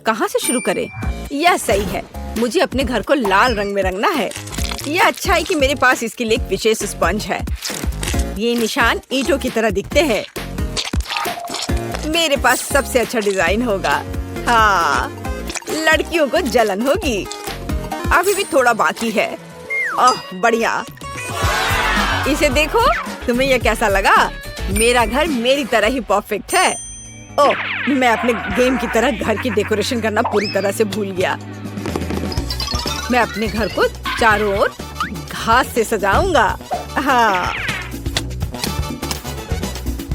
कहाँ से शुरू करें? यह सही है, मुझे अपने घर को लाल रंग में रंगना है। यह अच्छा है कि मेरे पास इसके लिए एक विशेष स्पंज है। ये निशान ईंटों की तरह दिखते हैं। मेरे पास सबसे अच्छा डिजाइन होगा। हाँ, लड़कियों को जलन होगी। अभी भी थोड़ा बाकी है। ओह बढ़िया, इसे देखो। तुम्हें यह कैसा लगा? मेरा घर मेरी तरह ही परफेक्ट है। ओह, मैं अपने गेम की तरह घर की डेकोरेशन करना पूरी तरह से भूल गया। मैं अपने घर को चारों ओर घास से सजाऊंगा। हाँ।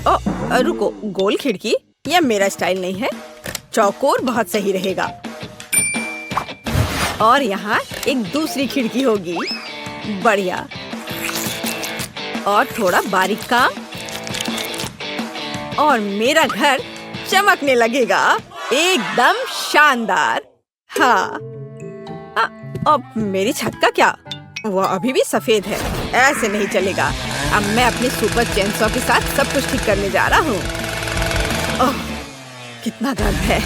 ओह रुको, गोल खिड़की? यह मेरा स्टाइल नहीं है। चौकोर बहुत सही रहेगा। और यहाँ एक दूसरी खिड़की होगी। बढ़िया। और थोड़ा बारीक काम और मेरा घर चमकने लगेगा। एकदम शानदार। हाँ। अब मेरी छत का क्या? वह अभी भी सफेद है। ऐसे नहीं चलेगा। अब मैं अपने सुपर चेनसॉ के साथ सब कुछ ठीक करने जा रहा हूँ। ओह, कितना दर्द है।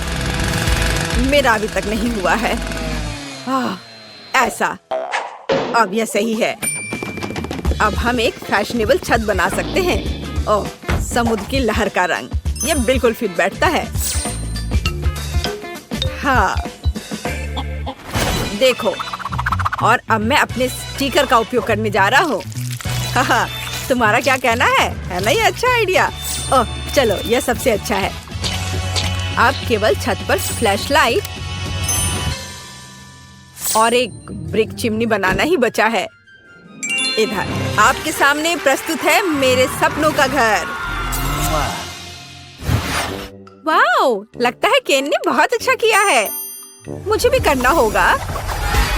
मेरा अभी तक नहीं हुआ है। ऐसा। अब यह सही है। अब हम एक फैशनेबल छत बना सकते हैं। ओह, समुद्र की लहर का रंग। यह बिल्कुल फिट बैठता है। हाँ, देखो। और अब मैं अपने स्टिकर का उपयोग करने जा रहा हूँ। हाँ, तुम्हारा क्या कहना है ना ये अच्छा आइडिया? ओह चलो, यह सबसे अच्छा है। अब केवल छत पर फ्लैशलाइट और एक ब्रिक चिमनी बनाना ही बचा है। इधर आपके सामने प्रस्तुत है मेरे सपनों का घर। वाओ, लगता है केन ने बहुत अच्छा किया है। मुझे भी करना होगा।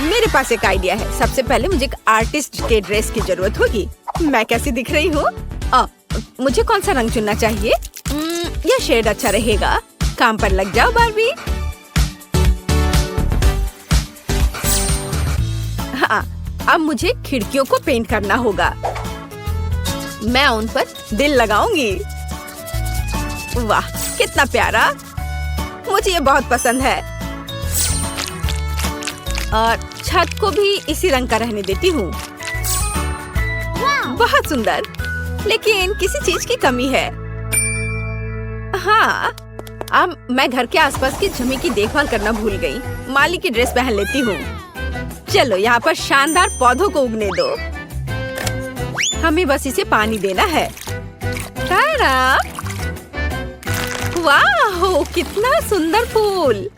मेरे पास एक आइडिया है। सबसे पहले मुझे एक आर्टिस्ट के ड्रेस की जरूरत होगी। मैं कैसी दिख रही हूँ? मुझे कौन सा रंग चुनना चाहिए? यह शेड अच्छा रहेगा। काम पर लग जाओ बारबी। हाँ, अब मुझे खिड़कियों को पेंट करना होगा। मैं उन पर दिल लगाऊंगी। वाह, कितना प्यारा। मुझे ये बहुत पसंद है। और छत को भी इसी रंग का रहने देती हूँ। बहुत सुंदर, लेकिन किसी चीज की कमी है। हाँ, अब मैं घर के आसपास की जमीन की देखभाल करना भूल गई। माली की ड्रेस पहन लेती हूँ। चलो, यहाँ पर शानदार पौधों को उगने दो। हमें बस इसे पानी देना है। तारा! वाह, कितना सुंदर फूल।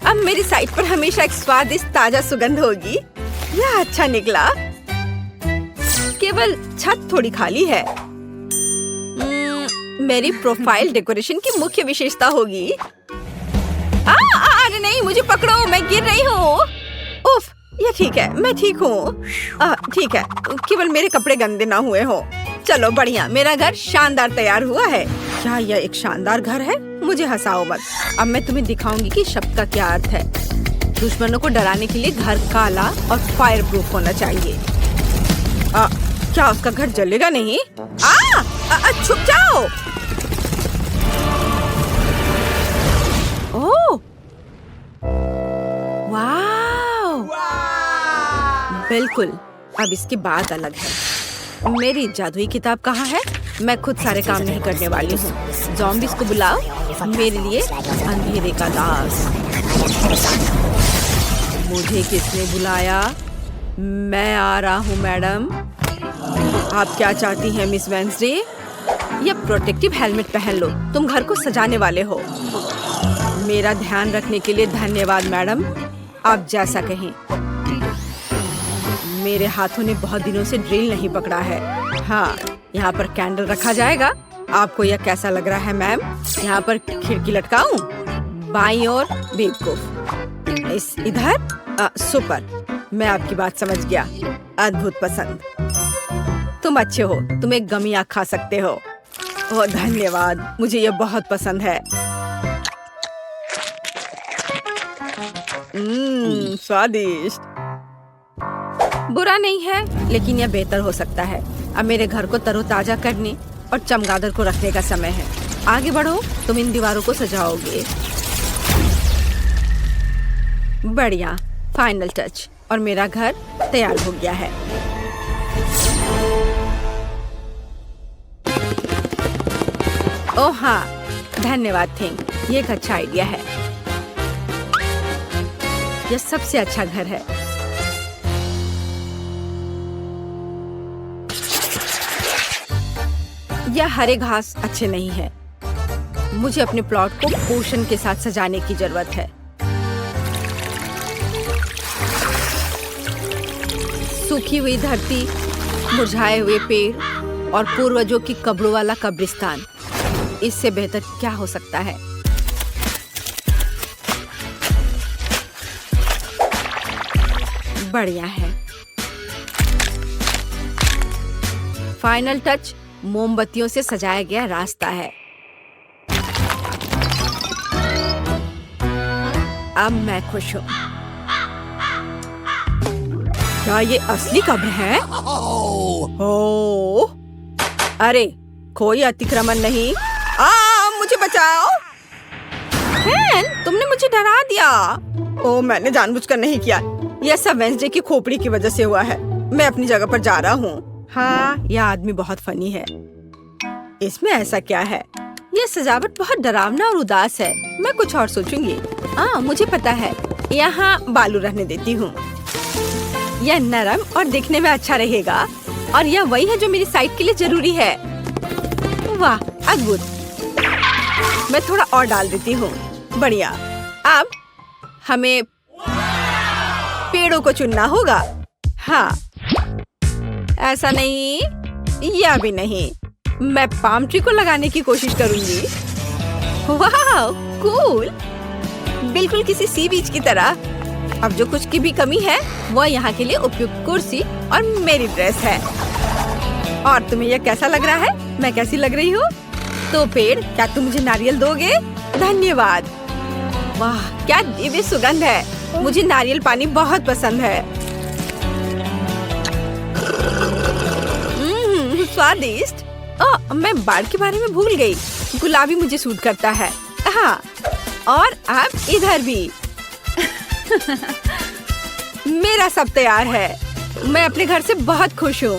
अब मेरी साइड पर हमेशा एक स्वादिष्ट ताजा सुगंध होगी। यह अच्छा निकला। केवल छत थोड़ी खाली है। मेरी प्रोफाइल डेकोरेशन की मुख्य विशेषता होगी। अरे नहीं, मुझे पकड़ो, मैं गिर रही हूँ। उफ, ये ठीक है, मैं ठीक हूँ। ठीक है, केवल मेरे कपड़े गंदे ना हुए हो। चलो बढ़िया, मेरा घर शानदार तैयार हुआ है। क्या यह एक शानदार घर है? मुझे हंसाओ मत। अब मैं तुम्हें दिखाऊंगी कि शब्द का क्या अर्थ है। दुश्मनों को डराने के लिए घर काला और फायर प्रूफ होना चाहिए। क्या उसका घर जलेगा नहीं? छुप जाओ। ओह, वाह, बिल्कुल। अब इसकी बात अलग है। मेरी जादुई किताब कहाँ है? मैं खुद सारे काम नहीं करने वाली हूँ। ज़ॉम्बीज़ को बुलाओ, मेरे लिए अंधेरे का दास। मुझे किसने बुलाया? मैं आ रहा हूँ मैडम। आप क्या चाहती हैं मिस वेंसडे? ये प्रोटेक्टिव हेलमेट पहन लो। तुम घर को सजाने वाले हो। मेरा ध्यान रखने के लिए धन्यवाद मैडम। आप जैसा कहें। मेरे हाथों ने बहुत दिनों से ड्रिल नहीं पकड़ा है। हाँ, यहाँ पर कैंडल रखा जाएगा। आपको यह कैसा लग रहा है मैम? यहाँ पर खिड़की लटकाऊं? बाईं ओर बेवकूफ। इस इधर सुपर। मैं आपकी बात समझ गया। अद्भुत पसंद। तुम अच्छे हो। तुम एक गमिया खा सकते हो। ओह धन्यवाद, मुझे यह बहुत पसंद है। स्वादिष्ट। बुरा नहीं है, लेकिन यह बेहतर हो सकता है। अब मेरे घर को तरोताजा करने और चमगादड़ को रखने का समय है। आगे बढ़ो, तुम इन दीवारों को सजाओगे। बढ़िया, फाइनल टच और मेरा घर तैयार हो गया है। ओह हाँ, धन्यवाद थिंग, ये एक अच्छा आइडिया है। यह सबसे अच्छा घर है। यह हरे घास अच्छे नहीं है। मुझे अपने प्लॉट को पोषण के साथ सजाने की जरूरत है। सूखी हुई धरती, मुरझाए हुए पेड़ और पूर्वजों की कब्रों वाला कब्रिस्तान, इससे बेहतर क्या हो सकता है? बढ़िया है। फाइनल टच मोमबत्तियों से सजाया गया रास्ता है। अब मैं खुश हूँ। क्या ये असली कब्र है? ओह, अरे कोई अतिक्रमण नहीं। मुझे बचाओ। तुमने मुझे डरा दिया। ओह, मैंने जानबूझकर नहीं किया। यह सब वेंसडे की खोपड़ी की वजह से हुआ है। मैं अपनी जगह पर जा रहा हूँ। हाँ, यह आदमी बहुत फनी है। इसमें ऐसा क्या है? यह सजावट बहुत डरावना और उदास है। मैं कुछ और सोचूंगी। मुझे पता है, यहाँ बालू रहने देती हूँ। यह नरम और दिखने में अच्छा रहेगा और यह वही है जो मेरी साइट के लिए जरूरी है। वाह, अद्भुत। मैं थोड़ा और डाल देती हूँ। बढ़िया। अब हमें पेड़ों को चुनना होगा। हाँ, ऐसा नहीं, यह भी नहीं। मैं पाम ट्री को लगाने की कोशिश करूंगी। वाह, कूल। बिल्कुल किसी सी बीच की तरह। अब जो कुछ की भी कमी है वह यहाँ के लिए उपयुक्त कुर्सी और मेरी ड्रेस है। और तुम्हें यह कैसा लग रहा है? मैं कैसी लग रही हूँ? तो पेड़, क्या तुम मुझे नारियल दोगे? धन्यवाद। वाह, क्या दिव्य सुगंध है। मुझे नारियल पानी बहुत पसंद है। स्वादिष्ट। मैं बाढ़ के बारे में भूल गई। गुलाबी मुझे सूट करता है। हाँ, और अब इधर भी। मेरा सब तैयार है। मैं अपने घर से बहुत खुश हूँ।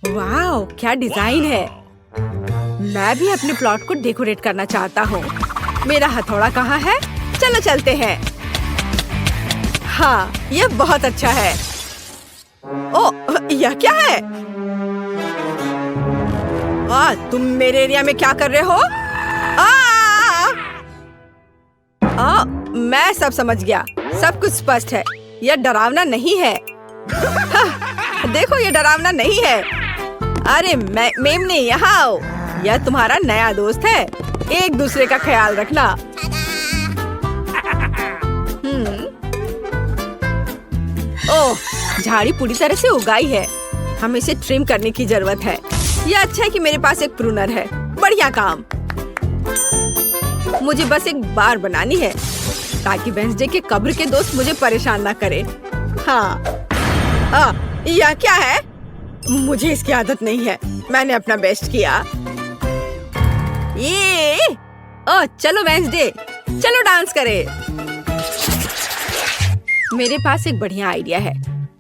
वाह, क्या डिजाइन है। मैं भी अपने प्लॉट को डेकोरेट करना चाहता हूँ। मेरा हथौड़ा कहाँ है? चलो चलते हैं। हाँ, यह बहुत अच्छा है। ओह, यह क्या है? तुम मेरे एरिया में क्या कर रहे हो? मैं सब समझ गया। सब कुछ स्पष्ट है। यह डरावना नहीं है। देखो, यह डरावना नहीं है। अरे मेमने, यहाँ आओ। यह तुम्हारा नया दोस्त है। एक दूसरे का ख्याल रखना। ओह, झाड़ी पूरी तरह से उगाई है। हमें इसे ट्रिम करने की जरूरत है। यह अच्छा है कि मेरे पास एक प्रूनर है। बढ़िया काम। मुझे बस एक बार बनानी है ताकि वेंसडे के कब्र के दोस्त मुझे परेशान ना करे। हाँ, यह क्या है? मुझे इसकी आदत नहीं है। मैंने अपना बेस्ट किया। चलो वेंसडे, चलो डांस करें। मेरे पास एक बढ़िया आइडिया है।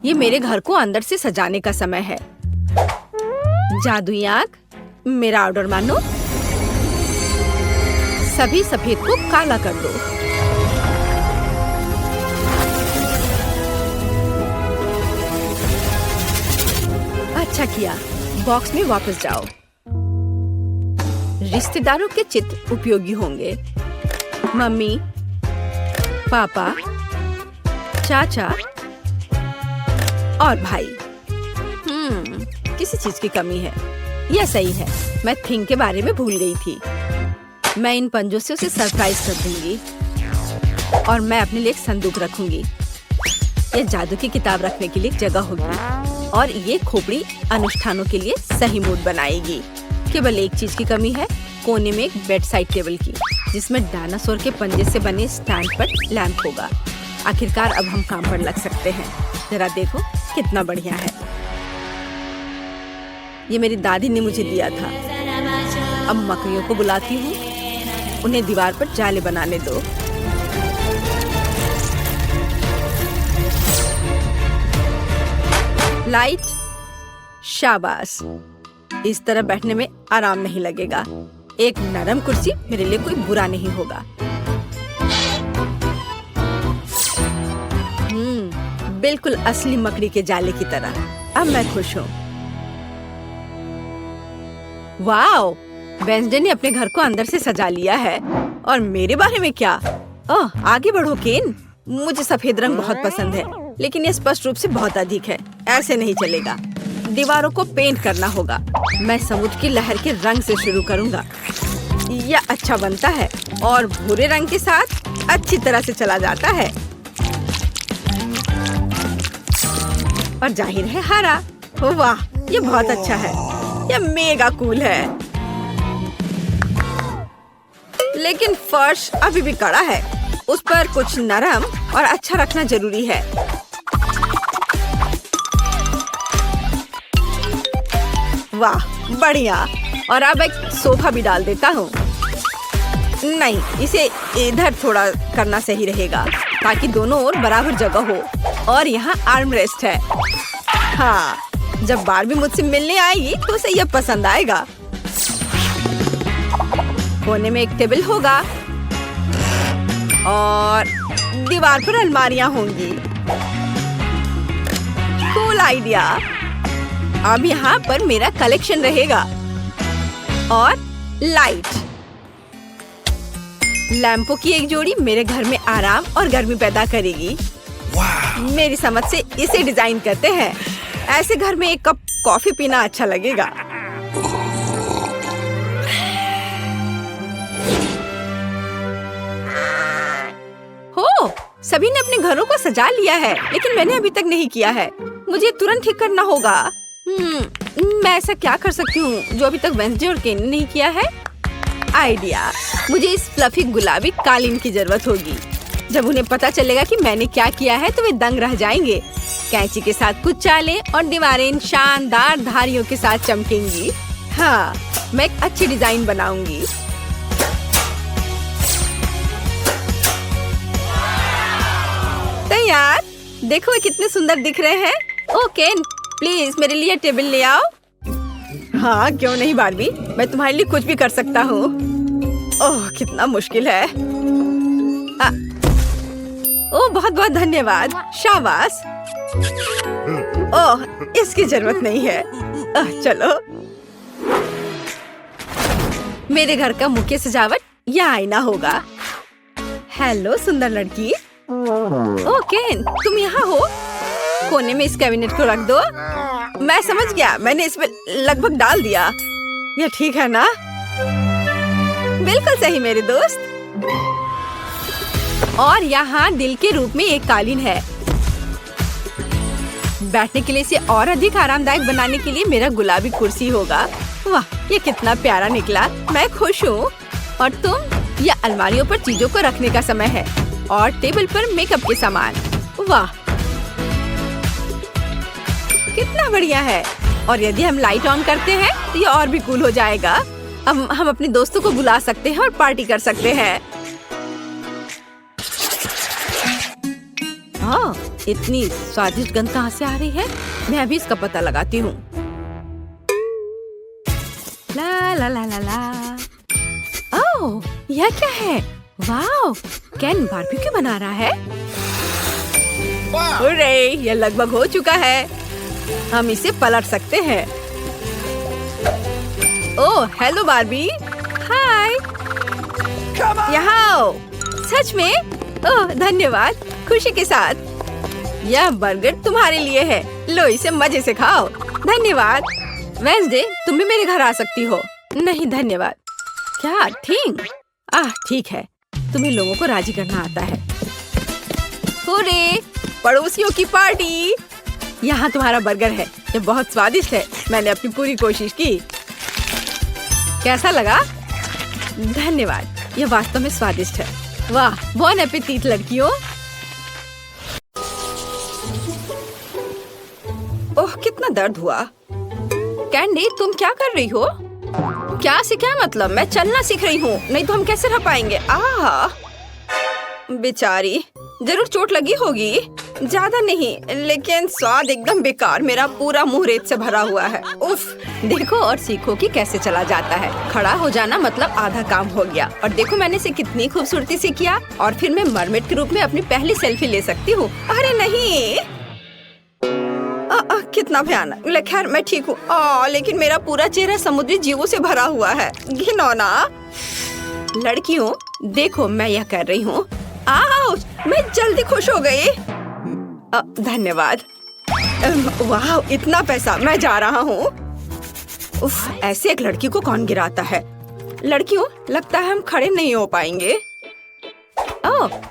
ये मेरे घर को अंदर से सजाने का समय है। जादुई आग, मेरा ऑर्डर मानो। सभी सफेद को काला कर दो। अच्छा किया। बॉक्स में वापस जाओ। रिश्तेदारों के चित्र उपयोगी होंगे। मम्मी, पापा, चाचा और भाई। किसी चीज की कमी है। यह सही है। मैं थिंग के बारे में भूल गई थी। मैं इन पंजों से उसे सरप्राइज कर दूंगी और मैं अपने लिए एक संदूक रखूंगी। यह जादू की किताब रखने के लिए एक जगह होगी और ये खोपड़ी अनुष्ठानों के लिए सही मूड बनाएगी। केवल एक चीज की कमी है, कोने में एक बेड साइड टेबल की, जिसमें डायनासोर के पंजे से बने स्टैंड पर लैंप होगा। आखिरकार अब हम काम पर लग सकते हैं। जरा देखो कितना बढ़िया है। ये मेरी दादी ने मुझे दिया था। अब मकड़ियों को बुलाती हूँ, उन्हें दीवार पर जाले बनाने दो। लाइट, शाबाश। इस तरह बैठने में आराम नहीं लगेगा। एक नरम कुर्सी मेरे लिए कोई बुरा नहीं होगा। बिल्कुल असली मकड़ी के जाले की तरह। अब मैं खुश हूँ। वाओ, वेंसडे ने अपने घर को अंदर से सजा लिया है। और मेरे बारे में क्या? ओह, आगे बढ़ो केन। मुझे सफेद रंग बहुत पसंद है, लेकिन ये स्पष्ट रूप से बहुत अधिक है। ऐसे नहीं चलेगा। दीवारों को पेंट करना होगा। मैं समुद्र की लहर के रंग से शुरू करूंगा। यह अच्छा बनता है और भूरे रंग के साथ अच्छी तरह से चला जाता है। और जाहिर है हरा। वाह, ये बहुत अच्छा है। यह मेगा कूल है। लेकिन फर्श अभी भी कड़ा है। उस पर कुछ नरम और अच्छा रखना जरूरी है। वाह, बढ़िया। और अब एक सोफा भी डाल देता हूँ। नहीं, इसे इधर थोड़ा करना सही रहेगा ताकि दोनों ओर बराबर जगह हो। और यहाँ आर्म रेस्ट है। हाँ, जब बारबी मुझसे मिलने आएगी तो उसे यह पसंद आएगा। कोने में एक टेबल होगा और दीवार पर अलमारियां होंगी। Cool idea. अब यहाँ पर मेरा कलेक्शन रहेगा। और लाइट, लैंपों की एक जोड़ी मेरे घर में आराम और गर्मी पैदा करेगी। मेरी समझ से इसे डिजाइन करते हैं। ऐसे घर में एक कप कॉफी पीना अच्छा लगेगा। हो, सभी ने अपने घरों को सजा लिया है, लेकिन मैंने अभी तक नहीं किया है। मुझे तुरंत ठीक करना होगा। मैं ऐसा क्या कर सकती हूँ जो अभी तक वेंसडे और केन ने नहीं किया है? आइडिया, मुझे इस फ्लफी गुलाबी कालीन की जरूरत होगी। जब उन्हें पता चलेगा कि मैंने क्या किया है तो वे दंग रह जाएंगे। कैंची के साथ कुछ चालें और दीवारें इन शानदार धारियों के साथ चमकेंगी। हाँ, मैं एक अच्छी डिजाइन बनाऊंगी। तैयार। देखो वे कितने सुंदर दिख रहे हैं। ओ केन, प्लीज मेरे लिए टेबल ले आओ। हाँ, क्यों नहीं बारबी, मैं तुम्हारे लिए कुछ भी कर सकता हूँ। ओह, कितना मुश्किल है। ओह, बहुत बहुत धन्यवाद। शाबाश। ओह, इसकी जरूरत नहीं है। चलो। मेरे घर का मुख्य सजावट यह आईना होगा। हेलो सुंदर लड़की। ओह केन, तुम यहाँ हो? कोने में इस कैबिनेट को रख दो। मैं समझ गया, मैंने इसमें लगभग डाल दिया। यह ठीक है ना? बिल्कुल सही मेरे दोस्त। और यहाँ दिल के रूप में एक कालीन है। बैठने के लिए इसे और अधिक आरामदायक बनाने के लिए मेरा गुलाबी कुर्सी होगा। वाह, ये कितना प्यारा निकला। मैं खुश हूँ। और तुम, यह अलमारियों पर चीजों को रखने का समय है और टेबल पर मेकअप के सामान। वाह, कितना बढ़िया है। और यदि हम लाइट ऑन करते हैं तो ये और भी कूल हो जाएगा। अब हम अपने दोस्तों को बुला सकते हैं और पार्टी कर सकते हैं। हाँ, इतनी स्वादिष्ट गंध कहाँ से आ रही है? मैं अभी इसका पता लगाती हूँ। ला ला ला ला ला। ओह, यह क्या है? वाह, केन बारबेक्यू बना रहा है। हुर्रे, यह लगभग हो चुका है। हम इसे पलट सकते हैं। ओह, हेलो बारबी। हाय, यहाँ आओ। सच में? ओह, धन्यवाद। खुशी के साथ। यह बर्गर तुम्हारे लिए है। लो, इसे मजे से खाओ। धन्यवाद। वेंसडे, तुम भी मेरे घर आ सकती हो। नहीं धन्यवाद। क्या? ठीक है। तुम्हें लोगों को राजी करना आता है। हुर्रे, पड़ोसियों की पार्टी। यहाँ तुम्हारा बर्गर है। ये बहुत स्वादिष्ट है। मैंने अपनी पूरी कोशिश की। कैसा लगा? धन्यवाद। यह वास्तव में स्वादिष्ट है। वाह, बॉन एपेटीट लड़कियों। ओह, कितना दर्द हुआ। कैंडी, तुम क्या कर रही हो? क्या से क्या मतलब? मैं चलना सीख रही हूँ, नहीं तो हम कैसे रह पाएंगे। बेचारी, जरूर चोट लगी होगी। ज्यादा नहीं, लेकिन स्वाद एकदम बेकार। मेरा पूरा मुंह रेत से भरा हुआ है। उफ। देखो और सीखो कि कैसे चला जाता है। खड़ा हो जाना मतलब आधा काम हो गया। और देखो मैंने इसे कितनी खूबसूरती से किया। और फिर मैं मरमेड के रूप में अपनी पहली सेल्फी ले सकती हूँ। अरे नहीं, कितना भयानक। खैर मैं ठीक हूँ। लेकिन मेरा पूरा चेहरा समुद्री जीवों से भरा हुआ है। घिनौना। लड़कियों देखो मैं यह कर रही हूँ। मैं जल्दी खुश हो गई। धन्यवाद। वाह इतना पैसा। मैं जा रहा हूँ। उफ, ऐसे एक लड़की को कौन गिराता है। लड़कियों लगता है हम खड़े नहीं हो पाएंगे।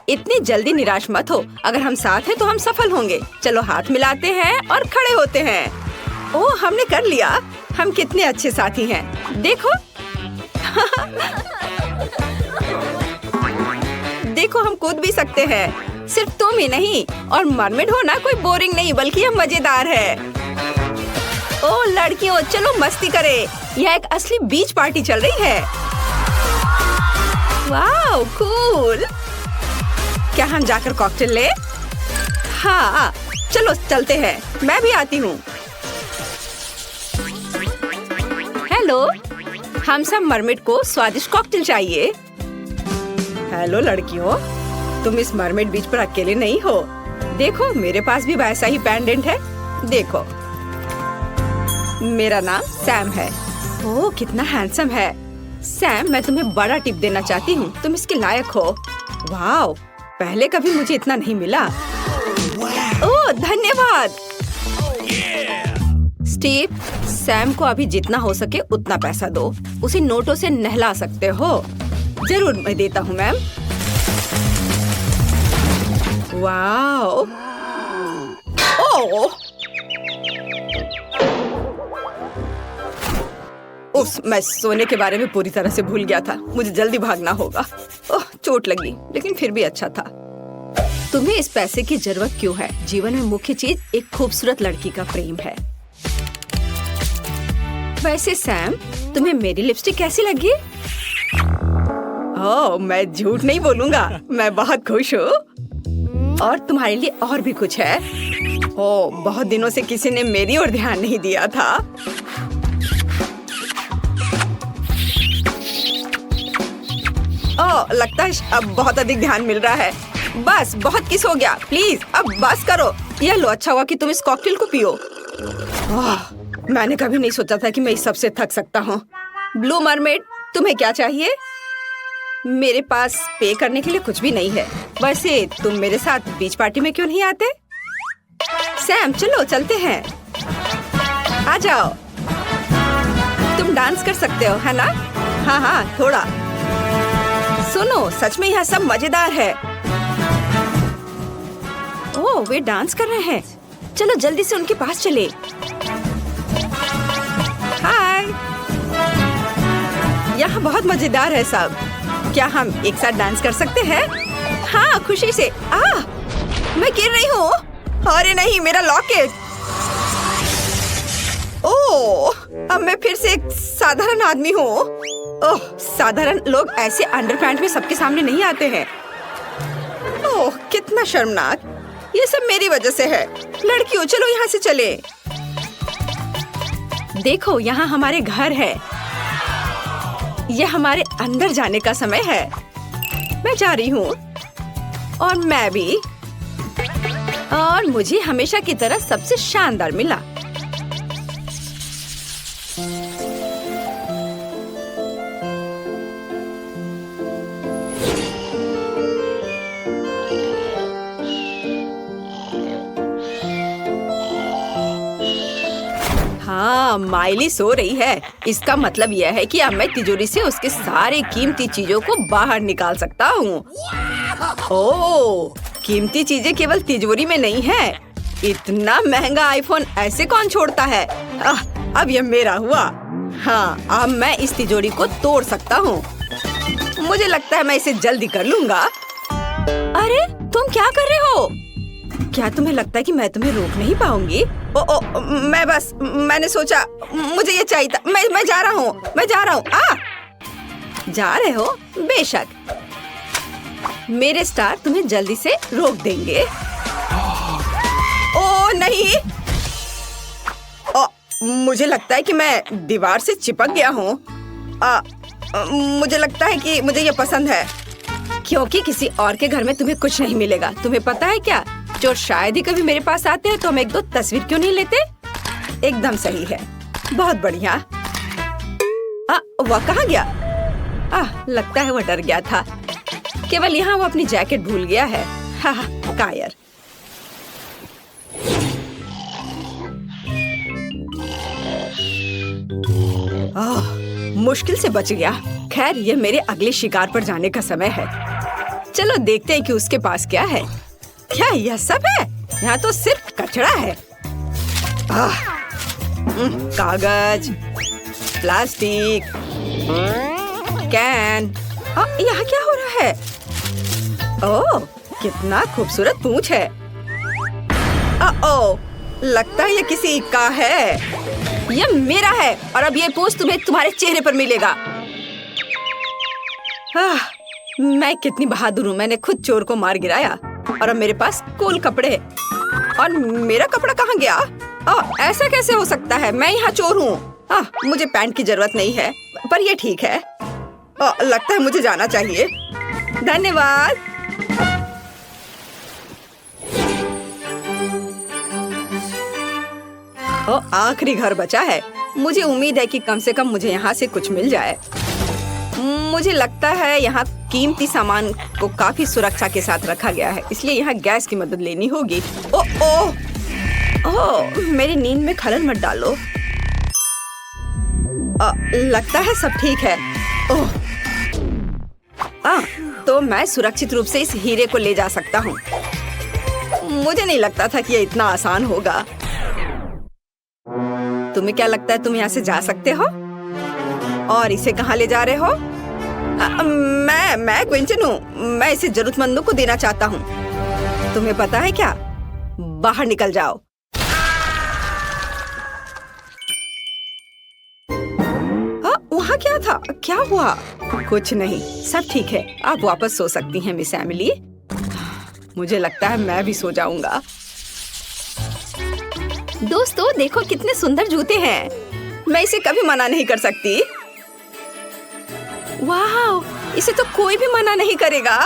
इतनी जल्दी निराश मत हो। अगर हम साथ हैं तो हम सफल होंगे। चलो हाथ मिलाते हैं और खड़े होते हैं। ओह हमने कर लिया। हम कितने अच्छे साथी हैं। देखो देखो हम कूद भी सकते हैं। सिर्फ तुम ही नहीं। और मरमेड होना कोई बोरिंग नहीं बल्कि यह मजेदार है। ओह लड़कियों चलो मस्ती करें। यह एक असली बीच पार्टी चल रही है। वाह कूल। क्या हम जाकर कॉकटेल ले? हाँ चलो चलते हैं। मैं भी आती हूँ। हेलो, हम सब मरमेड को स्वादिष्ट कॉकटेल चाहिए। हेलो लड़कियों, तुम इस मरमेड बीच पर अकेले नहीं हो। देखो मेरे पास भी वैसा ही पेंडेंट है। देखो मेरा नाम सैम है। ओह कितना हैंडसम है। सैम मैं तुम्हें बड़ा टिप देना चाहती हूँ। तुम इसके लायक हो। वाह पहले कभी मुझे इतना नहीं मिला। ओह धन्यवाद। स्टीव सैम को अभी जितना हो सके उतना पैसा दो। उसे नोटों से नहला सकते हो। जरूर मैं देता हूँ मैम। वाह। ओह मैं सोने के बारे में पूरी तरह से भूल गया था। मुझे जल्दी भागना होगा। ओह चोट लगी, लेकिन फिर भी अच्छा था। तुम्हें इस पैसे की जरूरत क्यों है? जीवन में मुख्य चीज एक खूबसूरत लड़की का प्रेम है। वैसे सैम तुम्हें मेरी लिपस्टिक कैसी लगी? ओह मैं झूठ नहीं बोलूंगा, मैं बहुत खुश हूँ। और तुम्हारे लिए और भी कुछ है। ओह बहुत दिनों से किसी ने मेरी ओर ध्यान नहीं दिया था। ओह लगता है अब बहुत अधिक ध्यान मिल रहा है। बस बहुत किस हो गया। प्लीज अब बस करो। यह लो, अच्छा हुआ कि तुम इस कॉकटेल को पियो। मैंने कभी नहीं सोचा था कि मैं इस सबसे थक सकता हूँ। ब्लू मरमेड तुम्हें क्या चाहिए? मेरे पास पे करने के लिए कुछ भी नहीं है। वैसे तुम मेरे साथ बीच पार्टी में क्यों नहीं आते? सैम चलो चलते हैं। आ जाओ। तुम डांस कर सकते हो है ना? हाँ हाँ थोड़ा। सुनो सच में यह सब मजेदार है। ओह वे डांस कर रहे हैं। चलो जल्दी से उनके पास चले। हाय। यहाँ बहुत मजेदार है सब। क्या हम एक साथ डांस कर सकते हैं? हाँ खुशी से। मैं गिर रही हूँ। अरे नहीं मेरा लॉकेट। ओह अब मैं फिर से एक साधारण आदमी हूँ। ओह साधारण लोग ऐसे अंडरपैंट में सबके सामने नहीं आते हैं। ओह कितना शर्मनाक। ये सब मेरी वजह से है। लड़कियों चलो यहाँ से चले। देखो यहाँ हमारे घर है। यह हमारे अंदर जाने का समय है। मैं जा रही हूँ। और मैं भी। और मुझे हमेशा की तरह सबसे शानदार मिला। हाँ माइली सो रही है। इसका मतलब यह है कि अब मैं तिजोरी से उसके सारे कीमती चीजों को बाहर निकाल सकता हूँ। ओह कीमती चीजें केवल तिजोरी में नहीं है। इतना महंगा आईफोन ऐसे कौन छोड़ता है? अब यह मेरा हुआ। हाँ अब मैं इस तिजोरी को तोड़ सकता हूँ। मुझे लगता है मैं इसे जल्दी कर लूंगा। अरे तुम क्या कर रहे हो? क्या तुम्हें लगता है कि मैं तुम्हें रोक नहीं पाऊंगी? मैंने सोचा मुझे ये चाहिए था। मैं जा रहा हूँ। जा रहे हो? बेशक। मेरे स्टार तुम्हें जल्दी से रोक देंगे। नहीं। मुझे लगता है कि मैं दीवार से चिपक गया हूँ। मुझे लगता है कि मुझे ये पसंद है, क्योंकि किसी और के घर में तुम्हें कुछ नहीं मिलेगा। तुम्हें पता है क्या, चोर शायद ही कभी मेरे पास आते हैं तो हम एक दो तस्वीर क्यों नहीं लेते। एकदम सही है, बहुत बढ़िया। वह कहाँ गया? लगता है वह डर गया था। केवल यहाँ वो अपनी जैकेट भूल गया है। कायर। मुश्किल से बच गया। खैर, ये मेरे अगले शिकार पर जाने का समय है। चलो देखते हैं कि उसके पास क्या है। क्या यह सब है? यहाँ तो सिर्फ कचरा है। कागज, प्लास्टिक, कैन। यहाँ क्या हो रहा है? ओह, कितना खूबसूरत पूंछ है। लगता है ये किसी का है। यह मेरा है और अब ये पूंछ तुम्हें तुम्हारे चेहरे पर मिलेगा। मैं कितनी बहादुर हूँ। मैंने खुद चोर को मार गिराया और अब मेरे पास कूल कपड़े। और मेरा कपड़ा कहाँ गया? ऐसा कैसे हो सकता है? मैं यहाँ चोर हूँ। मुझे पैंट की जरूरत नहीं है, पर ये ठीक है। लगता है मुझे जाना चाहिए। धन्यवाद। आखिरी घर बचा है। मुझे उम्मीद है कि कम से कम मुझे यहाँ से कुछ मिल जाए। मुझे लगता है यहाँ कीमती सामान को काफी सुरक्षा के साथ रखा गया है, इसलिए यहाँ गैस की मदद लेनी होगी। मेरी नींद में खलल मत डालो। लगता है सब ठीक है। तो मैं सुरक्षित रूप से इस हीरे को ले जा सकता हूँ। मुझे नहीं लगता था कि ये इतना आसान होगा। तुम्हें क्या लगता है तुम यहाँ से जा सकते हो? और इसे कहाँ ले जा रहे हो? मैं क्विंटन हूँ। मैं इसे जरूरतमंदों को देना चाहता हूँ। तुम्हें पता है क्या? बाहर निकल जाओ। वहाँ क्या था? क्या हुआ? कुछ नहीं, सब ठीक है। आप वापस सो सकती हैं मिस एमिली। मुझे लगता है मैं भी सो जाऊंगा। दोस्तों, देखो कितने सुंदर जूते हैं। मैं इसे कभी मना नहीं कर सकती। वाह, इसे तो कोई भी मना नहीं करेगा।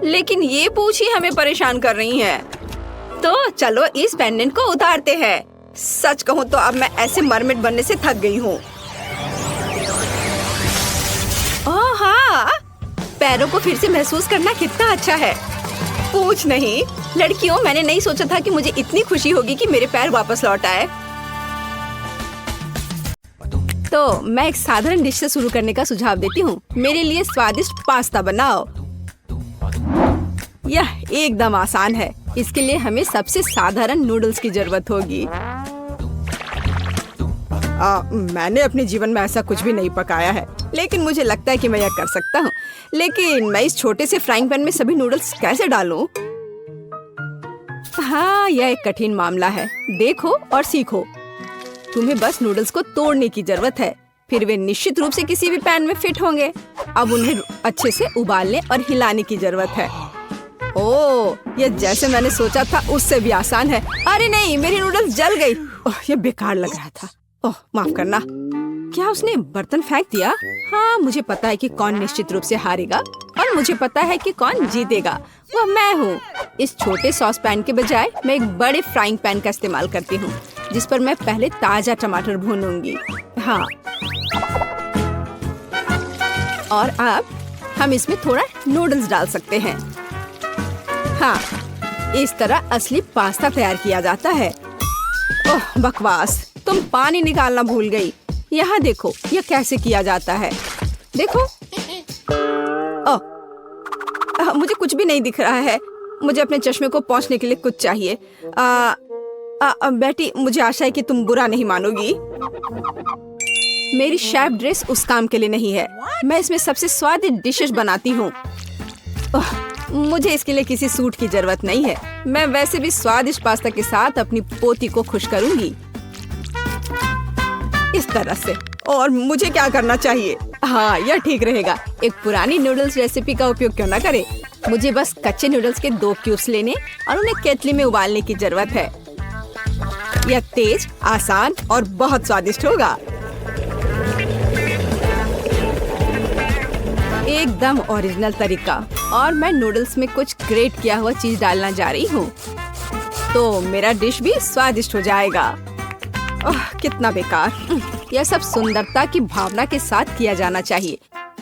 लेकिन ये पूंछ ही हमें परेशान कर रही है। तो चलो इस पेंडेंट को उतारते हैं। सच कहूँ तो अब मैं ऐसे मरमेड बनने से थक गई हूँ। ओह हाँ, पैरों को फिर से महसूस करना कितना अच्छा है। पूछ नहीं, लड़कियों, मैंने नहीं सोचा था कि मुझे इतनी खुशी होगी कि मेरे पैर वापस लौट आए। तो मैं एक साधारण डिश से शुरू करने का सुझाव देती हूँ। मेरे लिए स्वादिष्ट पास्ता बनाओ। यह एकदम आसान है। इसके लिए हमें सबसे साधारण नूडल्स की जरूरत होगी। मैंने अपने जीवन में ऐसा कुछ भी नहीं पकाया है, लेकिन मुझे लगता है कि मैं यह कर सकता हूँ। लेकिन मैं इस छोटे से फ्राइंग पैन में सभी नूडल्स कैसे डालूं? हाँ, यह एक कठिन मामला है। देखो और सीखो। तुम्हें बस नूडल्स को तोड़ने की जरूरत है, फिर वे निश्चित रूप से किसी भी पैन में फिट होंगे। अब उन्हें अच्छे से उबालने और हिलाने की जरूरत है। ओह, यह जैसे मैंने सोचा था उससे भी आसान है। अरे नहीं, मेरी नूडल्स जल गई। यह बेकार लग रहा था। ओह, माफ करना। क्या उसने बर्तन फेंक दिया? हाँ, मुझे पता है कि कौन निश्चित रूप से हारेगा और मुझे पता है कि कौन जीतेगा। वह मैं हूँ। इस छोटे सॉस पैन के बजाय मैं एक बड़े फ्राइंग पैन का इस्तेमाल करती हूँ, जिस पर मैं पहले ताजा टमाटर भूनूंगी। हाँ, और अब हम इसमें थोड़ा नूडल्स डाल सकते हैं। हाँ, इस तरह असली पास्ता तैयार किया जाता है। ओह बकवास, तुम पानी निकालना भूल गई। यहाँ देखो, यह कैसे किया जाता है। देखो। ओह, मुझे कुछ भी नहीं दिख रहा है। मुझे अपने चश्मे को पोंछने के लिए कुछ चाहिए। बेटी, मुझे आशा है कि तुम बुरा नहीं मानोगी। मेरी शेफ ड्रेस उस काम के लिए नहीं है। मैं इसमें सबसे स्वादिष्ट डिशेस बनाती हूँ। मुझे इसके लिए किसी सूट की जरूरत नहीं है। मैं वैसे भी स्वादिष्ट पास्ता के साथ अपनी पोती को खुश करूंगी। इस तरह से। और मुझे क्या करना चाहिए? हाँ, यह ठीक रहेगा। एक पुरानी नूडल्स रेसिपी का उपयोग क्यों न करें? मुझे बस कच्चे नूडल्स के 2 क्यूब्स लेने और उन्हें केतली में उबालने की जरूरत है। यह तेज, आसान और बहुत स्वादिष्ट होगा। एकदम ओरिजिनल तरीका। और मैं नूडल्स में कुछ ग्रेट किया हुआ चीज डालना जा रही हूँ, तो मेरा डिश भी स्वादिष्ट हो जाएगा। ओह, कितना बेकार। यह सब सुंदरता की भावना के साथ किया जाना चाहिए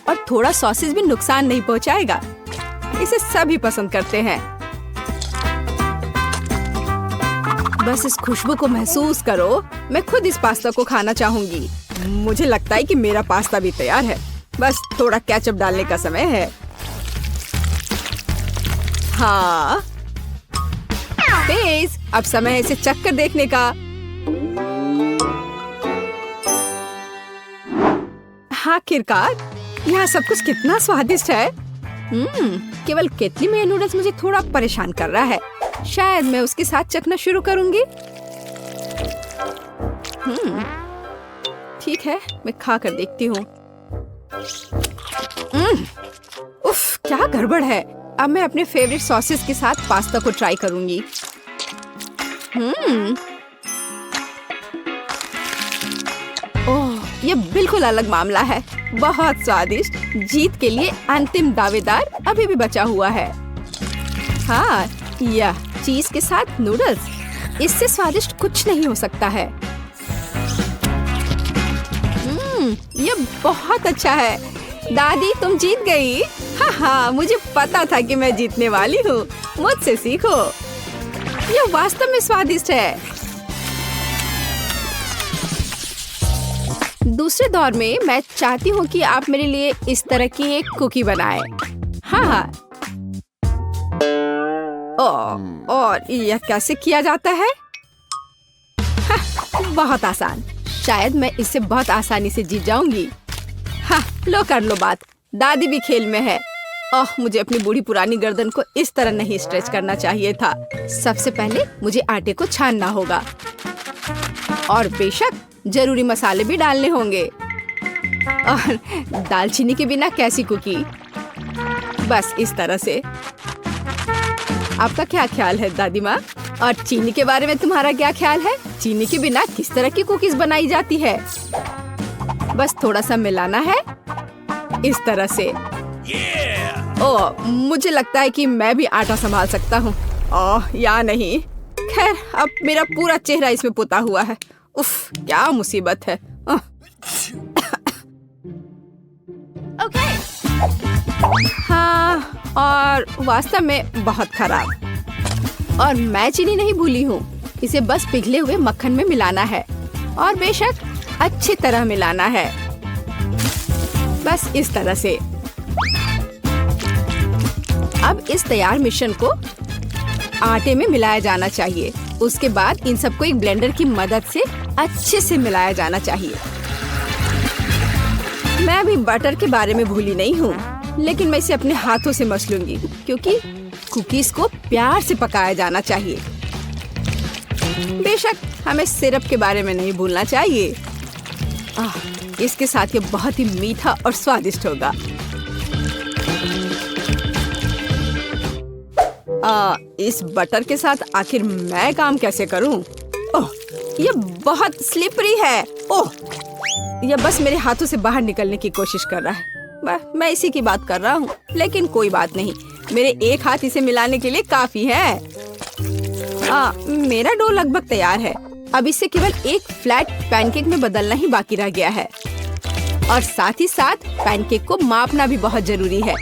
और थोड़ा सॉसेज भी नुकसान नहीं पहुँचाएगा। इसे सभी पसंद करते हैं। बस इस खुशबू को महसूस करो। मैं खुद इस पास्ता को खाना चाहूंगी। मुझे लगता है कि मेरा पास्ता भी तैयार है। बस थोड़ा केचप डालने का समय है। हाँ, तेज। अब समय है इसे चख कर देखने का। आखिरकार, यहाँ सब कुछ कितना स्वादिष्ट है। केवल केतली में नूडल्स मुझे थोड़ा परेशान कर रहा है। शायद मैं उसके साथ चखना शुरू करूंगी। ठीक है, मैं खा कर देखती हूँ। उफ, क्या गड़बड़ है। अब मैं अपने फेवरेट सॉसेस के साथ पास्ता को ट्राई करूंगी। ओह, ये बिल्कुल अलग मामला है। बहुत स्वादिष्ट। जीत के लिए अंतिम दावेदार अभी भी बचा हुआ है। हाँ, यह चीज के साथ नूडल्स, इससे स्वादिष्ट कुछ नहीं हो सकता है। यह बहुत अच्छा है। दादी, तुम जीत गई। हाँ, मुझे पता था कि मैं जीतने वाली हूँ। मुझसे सीखो। यह वास्तव में स्वादिष्ट है। दूसरे दौर में मैं चाहती हूँ कि आप मेरे लिए इस तरह की एक कुकी बनाएं। हाँ। और यह कैसे किया जाता है? बहुत आसान। शायद मैं इससे बहुत आसानी से जीत जाऊंगी। हाँ, लो कर लो बात। दादी भी खेल में है। ओह, मुझे अपनी बूढ़ी पुरानी गर्दन को इस तरह नहीं स्ट्रेच करना चाहिए था। सबसे पहले मुझे आटे को छानना होगा और बेशक जरूरी मसाले भी डालने होंगे। और दालचीनी के बिना कैसी कुकी? बस इस तरह से। आपका क्या ख्याल है दादी माँ? और चीनी के बारे में तुम्हारा क्या ख्याल है? चीनी के बिना किस तरह की कुकीज बनाई जाती है? बस थोड़ा सा मिलाना है इस तरह से। ओह, मुझे लगता है कि मैं भी आटा संभाल सकता हूँ। ओह, या नहीं। खैर, अब मेरा पूरा चेहरा इसमें पुता हुआ है। उफ, क्या मुसीबत है। हाँ, और वास्तव में बहुत खराब। और मैं चीनी नहीं भूली हूँ। इसे बस पिघले हुए मक्खन में मिलाना है और बेशक अच्छी तरह मिलाना है। बस इस तरह से। अब इस तैयार मिश्रण को आटे में मिलाया जाना चाहिए। उसके बाद इन सबको एक ब्लेंडर की मदद से अच्छे से मिलाया जाना चाहिए। मैं अभी बटर के बारे में भूली नहीं हूँ, लेकिन मैं इसे अपने हाथों से मस लूंगी क्योंकि कुकीज को प्यार से पकाया जाना चाहिए। बेशक हमें सिरप के बारे में नहीं भूलना चाहिए। इसके साथ ये बहुत ही मीठा और स्वादिष्ट होगा। इस बटर के साथ आखिर मैं काम कैसे करूं? ओह, ये बहुत स्लिपरी है। ओह, ये बस मेरे हाथों से बाहर निकलने की कोशिश कर रहा है। मैं इसी की बात कर रहा हूँ, लेकिन कोई बात नहीं। मेरे एक हाथ इसे मिलाने के लिए काफी है। मेरा डो लगभग तैयार है। अब इसे केवल एक फ्लैट पैनकेक में बदलना ही बाकी रह गया है। और साथ ही साथ पैनकेक को मापना भी बहुत जरूरी है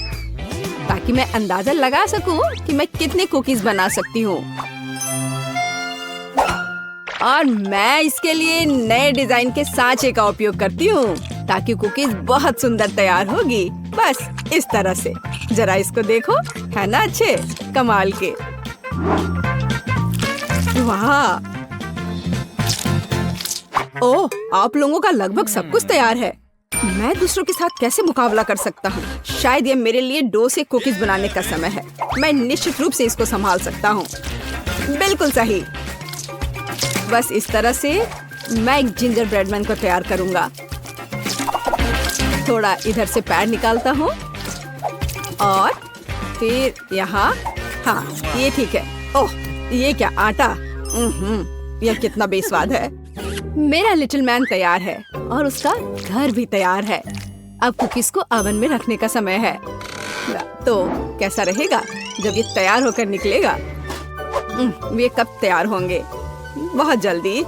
ताकि मैं अंदाजा लगा सकूं कि मैं कितने कुकीज बना सकती हूँ। और मैं इसके लिए नए डिजाइन के सांचे का उपयोग करती हूँ ताकि कुकीज बहुत सुंदर तैयार होगी। बस इस तरह से। जरा इसको देखो, है ना अच्छे कमाल के। वाह! ओह, आप लोगों का लगभग सब कुछ तैयार है। मैं दूसरों के साथ कैसे मुकाबला कर सकता हूँ? शायद ये मेरे लिए डो से कुकीज बनाने का समय है। मैं निश्चित रूप से इसको संभाल सकता हूँ। बिल्कुल सही। बस इस तरह से मैं एक जिंजर ब्रेड मैन को तैयार करूँगा। थोड़ा इधर से पैर निकालता हूँ और फिर यहाँ। हाँ, ये ठीक है। ओह, ये क्या आटा? यह कितना बेस्वाद है। मेरा लिटिल मैन तैयार है और उसका घर भी तैयार है। अब कुकीज को ओवन में रखने का समय है। तो कैसा रहेगा जब ये तैयार होकर निकलेगा? ये कब तैयार होंगे? बहुत जल्दी।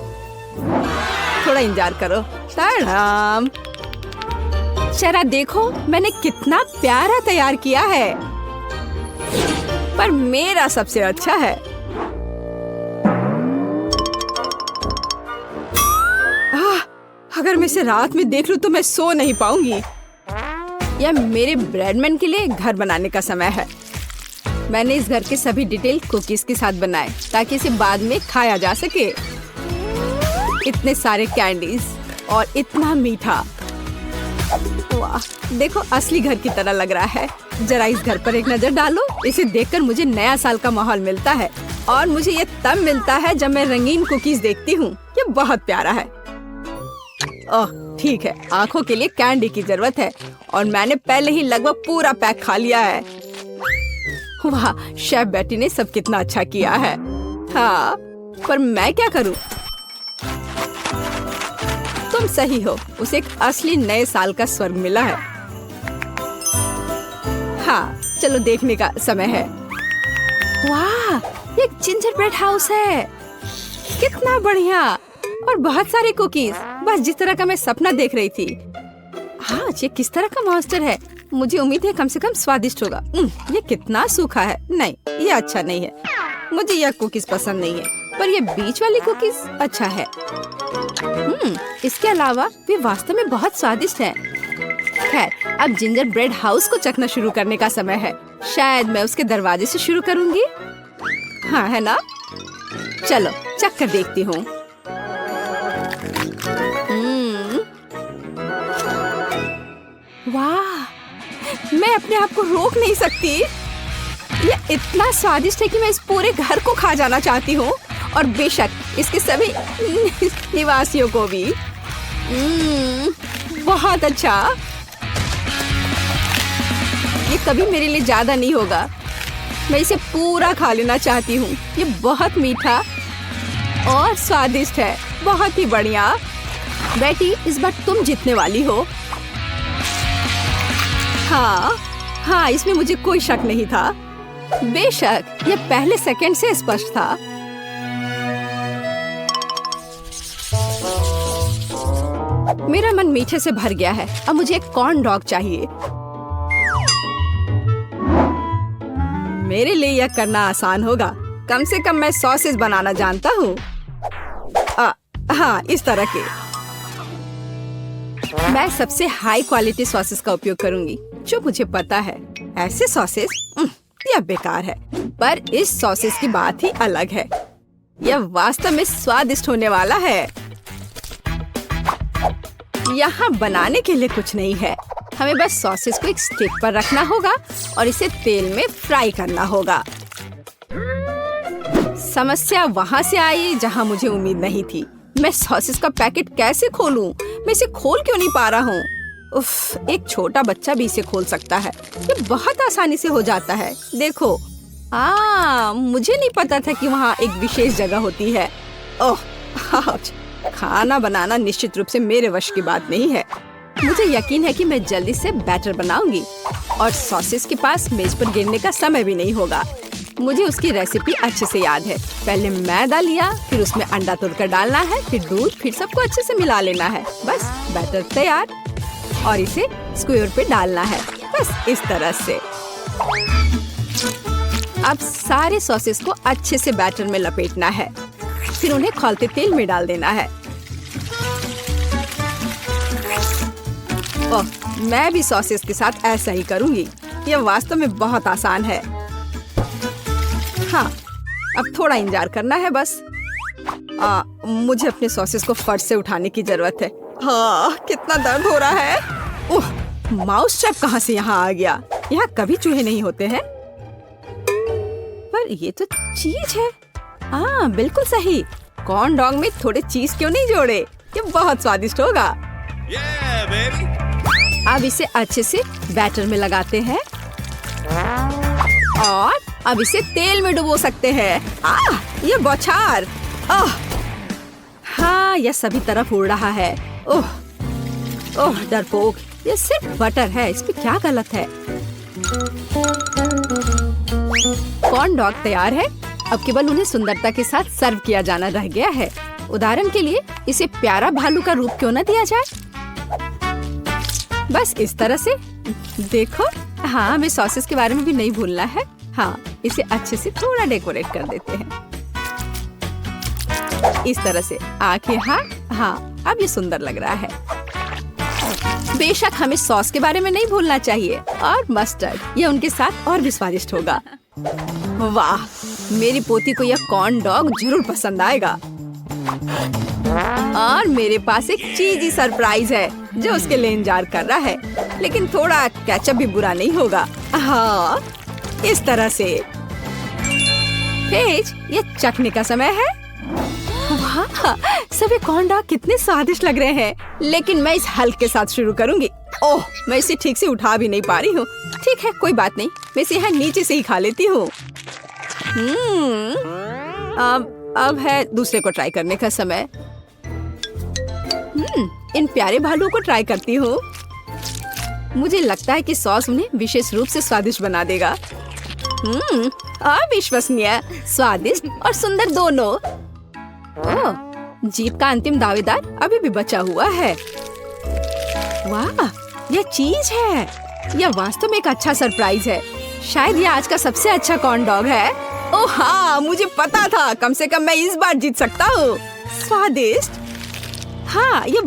थोड़ा इंतजार करो। टाडाम! जरा देखो मैंने कितना प्यारा तैयार किया है, पर मेरा सबसे अच्छा है। अगर मैं इसे रात में देख लूं तो मैं सो नहीं पाऊंगी। यह मेरे ब्रेडमैन के लिए घर बनाने का समय है। मैंने इस घर के सभी डिटेल कुकीज के साथ बनाए ताकि इसे बाद में खाया जा सके। इतने सारे कैंडीज और इतना मीठा। वाह, देखो असली घर की तरह लग रहा है। जरा इस घर पर एक नजर डालो। इसे देखकर मुझे नया साल का माहौल मिलता है और मुझे ये तब मिलता है जब मैं रंगीन कुकीज देखती हूँ। ये बहुत प्यारा है। ओह ठीक है, आंखों के लिए कैंडी की जरूरत है और मैंने पहले ही लगभग पूरा पैक खा लिया है। वाह, शेफ बेटी ने सब कितना अच्छा किया है। हाँ, पर मैं क्या करूं? तुम सही हो, उसे एक असली नए साल का स्वर्ग मिला है। हाँ, चलो देखने का समय है। वाह, ये जिंजर ब्रेड हाउस है। कितना बढ़िया और बहुत सारे कुकीज, बस जिस तरह का मैं सपना देख रही थी। हाँ, ये किस तरह का मॉन्स्टर है? मुझे उम्मीद है कम से कम स्वादिष्ट होगा। ये कितना सूखा है। नहीं, ये अच्छा नहीं है। मुझे यह कुकीज पसंद नहीं है, पर ये बीच वाली कुकीज अच्छा है। इसके अलावा वे वास्तव में बहुत स्वादिष्ट हैं। खैर, अब जिंजर ब्रेड हाउस को चखना शुरू करने का समय है। शायद मैं उसके दरवाजे से शुरू करूंगी। हाँ, है ना? चलो चख कर देखती हूँ। वाह, मैं अपने आप को रोक नहीं सकती। ये इतना स्वादिष्ट है कि मैं इस पूरे घर को खा जाना चाहती हूँ और बेशक इसके सभी निवासियों को भी। बहुत अच्छा। ये कभी मेरे लिए ज्यादा नहीं होगा। मैं इसे पूरा खा लेना चाहती हूँ। ये बहुत मीठा और स्वादिष्ट है। बहुत ही बढ़िया। बेटी, इस बार तुम जीतने वाली हो। हाँ, इसमें मुझे कोई शक नहीं था। बेशक ये पहले सेकंड से स्पष्ट था। मेरा मन मीठे से भर गया है। अब मुझे एक कॉर्न डॉग चाहिए। मेरे लिए यह करना आसान होगा। कम से कम मैं सॉसेज बनाना जानता हूँ। हाँ, इस तरह के। मैं सबसे हाई क्वालिटी सॉसेस का उपयोग करूंगी जो मुझे पता है। ऐसे सॉसेस यह बेकार है, पर इस सॉसेस की बात ही अलग है। यह वास्तव में स्वादिष्ट होने वाला है। यहाँ बनाने के लिए कुछ नहीं है। हमें बस सॉसेस को एक स्टिक पर रखना होगा और इसे तेल में फ्राई करना होगा। समस्या वहाँ से आई जहाँ मुझे उम्मीद नहीं थी। मैं सॉसेस का पैकेट कैसे खोलूं? मैं इसे खोल क्यों नहीं पा रहा हूँ? उफ, एक छोटा बच्चा भी इसे खोल सकता है। ये बहुत आसानी से हो जाता है। देखो, मुझे नहीं पता था कि वहाँ एक विशेष जगह होती है। ओह, खाना बनाना निश्चित रूप से मेरे वश की बात नहीं है। मुझे यकीन है कि मैं जल्दी से बैटर बनाऊंगी और सॉसेस के पास मेज पर गिरने का समय भी नहीं होगा। मुझे उसकी रेसिपी अच्छे से याद है। पहले मैदा लिया, फिर उसमें अंडा तोड़कर डालना है, फिर दूध, फिर सबको अच्छे से मिला लेना है। बस बैटर तैयार और इसे स्क्वायर पे डालना है। बस इस तरह से। अब सारे सॉसेस को अच्छे से बैटर में लपेटना है, फिर उन्हें खौलते तेल में डाल देना है। ओह, मैं भी सॉसेस के साथ ऐसा ही करूंगी। यह वास्तव में बहुत आसान है। हाँ, अब थोड़ा इंतजार करना है बस। मुझे अपने सॉसेस को फर्श से उठाने की जरूरत है। हाँ, कितना दर्द हो रहा है। ओह, माउस ट्रैप कहाँ से यहाँ आ गया? यहाँ कभी चूहे नहीं होते हैं। पर ये तो चीज है। हाँ, बिल्कुल सही। कॉर्न डॉग में थोड़े चीज क्यों नहीं जोड़े? ये बहुत स्वादिष्ट होगा। Yeah, baby. अब इसे अच्छे से बैटर में लगाते हैं और अब इसे तेल में डुबो सकते हैं। ये बौछार! हाँ, यह सभी तरफ उड़ रहा है। ओह ओह डरपोक, ये सिर्फ बटर है, इसमें क्या गलत है? कॉर्न डॉग तैयार है। अब केवल उन्हें सुंदरता के साथ सर्व किया जाना रह गया है। उदाहरण के लिए इसे प्यारा भालू का रूप क्यों न दिया जाए? बस इस तरह से। देखो, हाँ, हमें सॉसेस के बारे में भी नहीं भूलना है। हाँ, इसे अच्छे से थोड़ा डेकोरेट कर देते हैं इस तरह से। आंखें, हाँ, अब ये सुंदर लग रहा है। बेशक हमें सॉस के बारे में नहीं भूलना चाहिए और मस्टर्ड, ये उनके साथ और भी स्वादिष्ट होगा। वाह, मेरी पोती को यह कॉर्न डॉग जरूर पसंद आएगा। और मेरे पास एक चीजी सरप्राइज है जो उसके लिए इंतजार कर रहा है, लेकिन थोड़ा केचप भी बुरा नहीं होगा। हाँ, इस तरह से। पेज, ये चखने का समय है। वाह, सभी कॉर्न डॉग कितने स्वादिष्ट लग रहे हैं, लेकिन मैं इस हल्क के साथ शुरू करूंगी। ओह, मैं इसे ठीक से उठा भी नहीं पा रही हूँ। ठीक है, कोई बात नहीं, मैं इसे यहाँ नीचे से ही खा लेती हूँ। अब है दूसरे को ट्राई करने का समय। इन प्यारे भालुओं को ट्राई करती हूँ। मुझे लगता है कि सॉस उन्हें विशेष रूप से स्वादिष्ट बना देगा। अविश्वसनीय, स्वादिष्ट और सुंदर दोनों। ओह, जीत का अंतिम दावेदार अभी भी बचा हुआ है। वाह, यह चीज है। यह वास्तव में एक अच्छा सरप्राइज है। शायद यह आज का सबसे अच्छा कॉर्न डॉग है। ओह हाँ, मुझे पता था, कम से कम मैं इस बार जीत सकता हूँ। स्वादिष्ट, हाँ, ये